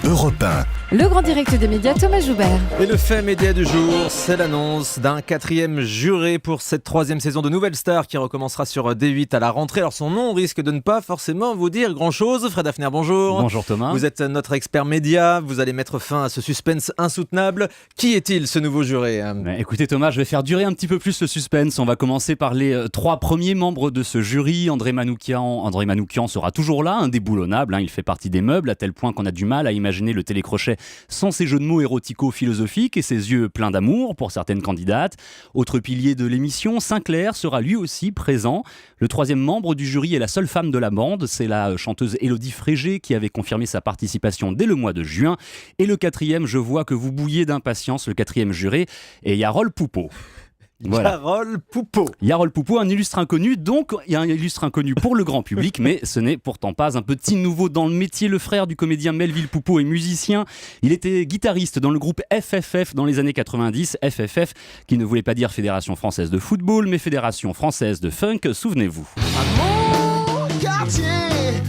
Europe 1. Le grand direct des médias, Thomas Joubert. Et le fait média du jour, c'est l'annonce d'un 4e juré pour cette 3e saison de Nouvelle Star qui recommencera sur D8 à la rentrée. Alors son nom risque de ne pas forcément vous dire grand-chose. Fred Hafner, bonjour. Bonjour Thomas. Vous êtes notre expert média, vous allez mettre fin à ce suspense insoutenable. Qui est-il ce nouveau juré ? Écoutez Thomas, je vais faire durer un petit peu plus le suspense. On va commencer par les 3 premiers membres de ce jury. André Manoukian sera toujours là, indéboulonnable. Il fait partie des meubles à tel point qu'on a du mal à imaginer le télécrochet sans ses jeux de mots érotico-philosophiques et ses yeux pleins d'amour pour certaines candidates. Autre pilier de l'émission, Sinclair sera lui aussi présent. Le 3e membre du jury est la seule femme de la bande. C'est la chanteuse Élodie Frégé qui avait confirmé sa participation dès le mois de juin. Et le 4e, je vois que vous bouillez d'impatience, le 4e juré est Yarol Poupeau. Voilà. Yarol Poupeau, un illustre inconnu, donc il y a un illustre inconnu pour le grand public, mais ce n'est pourtant pas un petit nouveau dans le métier. Le frère du comédien Melville Poupeau est musicien. Il était guitariste dans le groupe FFF dans les années 90. FFF qui ne voulait pas dire Fédération Française de Football, mais Fédération Française de Funk, souvenez-vous. À mon quartier,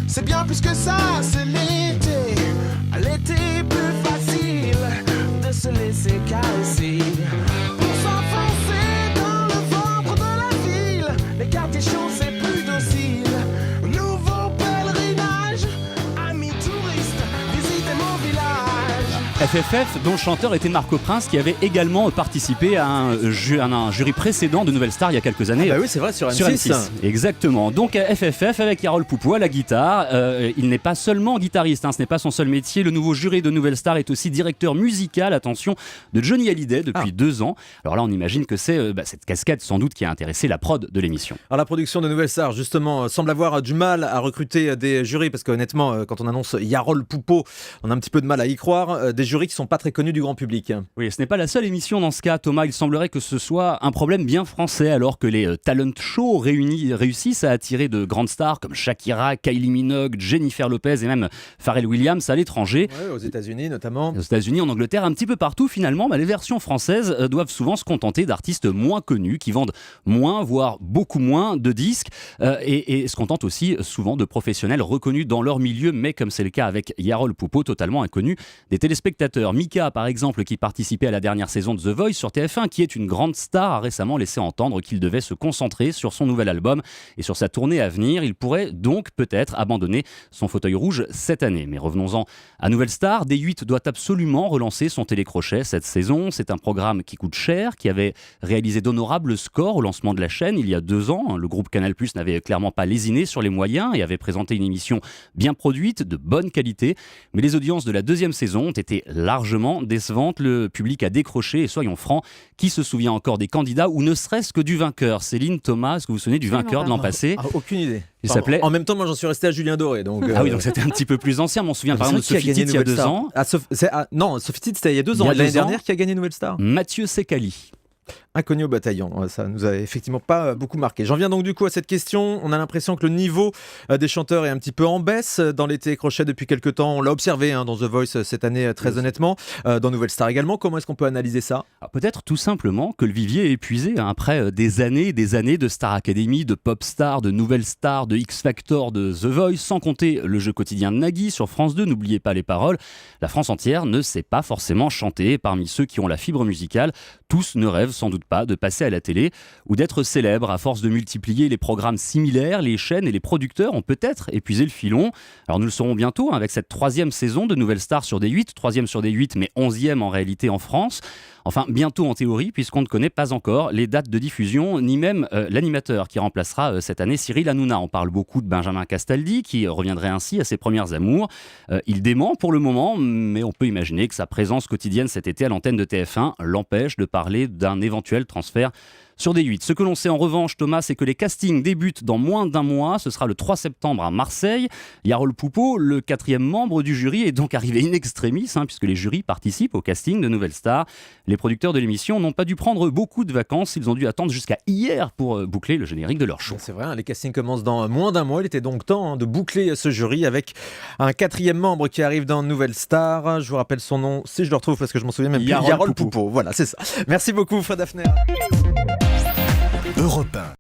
c'est bien plus que ça, c'est l'été. À l'été, plus facile de se laisser caresser. FFF, dont le chanteur était Marco Prince, qui avait également participé à un jury précédent de Nouvelle Star il y a quelques années. Ah bah oui, c'est vrai, sur M6. Exactement. Donc FFF avec Yarol Poupeau à la guitare. Il n'est pas seulement guitariste, ce n'est pas son seul métier. Le nouveau jury de Nouvelle Star est aussi directeur musical, attention, de Johnny Hallyday depuis 2 ans. Alors là, on imagine que c'est cette casquette sans doute qui a intéressé la prod de l'émission. Alors la production de Nouvelle Star, justement, semble avoir du mal à recruter des jurys, parce qu'honnêtement, quand on annonce Yarol Poupeau, on a un petit peu de mal à y croire. Des jurys qui sont pas très connus du grand public. Oui, ce n'est pas la seule émission dans ce cas, Thomas. Il semblerait que ce soit un problème bien français, alors que les talent shows réussissent à attirer de grandes stars comme Shakira, Kylie Minogue, Jennifer Lopez et même Pharrell Williams à l'étranger. Ouais, aux États-Unis notamment. Aux États-Unis, en Angleterre, un petit peu partout finalement. Les versions françaises doivent souvent se contenter d'artistes moins connus qui vendent moins, voire beaucoup moins de disques et se contentent aussi souvent de professionnels reconnus dans leur milieu, mais comme c'est le cas avec Yarol Poupeau, totalement inconnu des téléspectateurs. Mika, par exemple, qui participait à la dernière saison de The Voice sur TF1, qui est une grande star, a récemment laissé entendre qu'il devait se concentrer sur son nouvel album et sur sa tournée à venir. Il pourrait donc peut-être abandonner son fauteuil rouge cette année. Mais revenons-en à Nouvelle Star. D8 doit absolument relancer son télécrochet cette saison. C'est un programme qui coûte cher, qui avait réalisé d'honorables scores au lancement de la chaîne il y a 2 ans. Le groupe Canal+ n'avait clairement pas lésiné sur les moyens et avait présenté une émission bien produite, de bonne qualité. Mais les audiences de la 2e saison ont été largement décevantes. Le public a décroché et soyons francs, qui se souvient encore des candidats ou ne serait-ce que du vainqueur? Céline, Thomas, est-ce que vous vous souvenez du vainqueur de l'an passé? Aucune idée. Il s'appelait... En même temps, moi j'en suis resté à Julien Doré. Donc, Ah oui, donc c'était un petit peu plus ancien. Mais on se souvient par exemple de Sophie Tite il y a 2 ans. Non, Sophie Tite c'était il y a 2 ans. L'année dernière, qui a gagné Nouvelle Star? Mathieu Sekali. Inconnu au bataillon, ça nous a effectivement pas beaucoup marqué. J'en viens donc du coup à cette question. On a l'impression que le niveau des chanteurs est un petit peu en baisse dans les télécrochets depuis quelques temps. On l'a observé dans The Voice cette année, très honnêtement, dans Nouvelle Star également. Comment est-ce qu'on peut analyser ça? Peut-être tout simplement que le vivier est épuisé après des années et des années de Star Academy, de Pop Star, de Nouvelle Star, de X Factor, de The Voice, sans compter le jeu quotidien de Nagui sur France 2. N'oubliez pas les paroles. La France entière ne sait pas forcément chanter. Parmi ceux qui ont la fibre musicale, tous ne rêvent sans doute pas de passer à la télé ou d'être célèbres. À force de multiplier les programmes similaires, les chaînes et les producteurs ont peut-être épuisé le filon. Alors nous le saurons bientôt avec cette 3e saison de Nouvelle Star sur D8, 3e sur D8 mais 11e en réalité en France. Enfin, bientôt en théorie, puisqu'on ne connaît pas encore les dates de diffusion, ni même l'animateur qui remplacera cette année Cyril Hanouna. On parle beaucoup de Benjamin Castaldi, qui reviendrait ainsi à ses premières amours. Il dément pour le moment, mais on peut imaginer que sa présence quotidienne cet été à l'antenne de TF1 l'empêche de parler d'un éventuel transfert sur D8. Ce que l'on sait en revanche, Thomas, c'est que les castings débutent dans moins d'1 mois. Ce sera le 3 septembre à Marseille. Yarol Poupeau, le 4e membre du jury, est donc arrivé in extremis, puisque les jurys participent au casting de Nouvelle Star. Les producteurs de l'émission n'ont pas dû prendre beaucoup de vacances. Ils ont dû attendre jusqu'à hier pour boucler le générique de leur show. C'est vrai, les castings commencent dans moins d'1 mois. Il était donc temps de boucler ce jury avec un 4e membre qui arrive dans Nouvelle Star. Je vous rappelle son nom, si je le retrouve, parce que je m'en souviens même plus. Yarol Poupeau. Voilà, c'est ça. Merci beaucoup, Fred Hafner. Europe 1.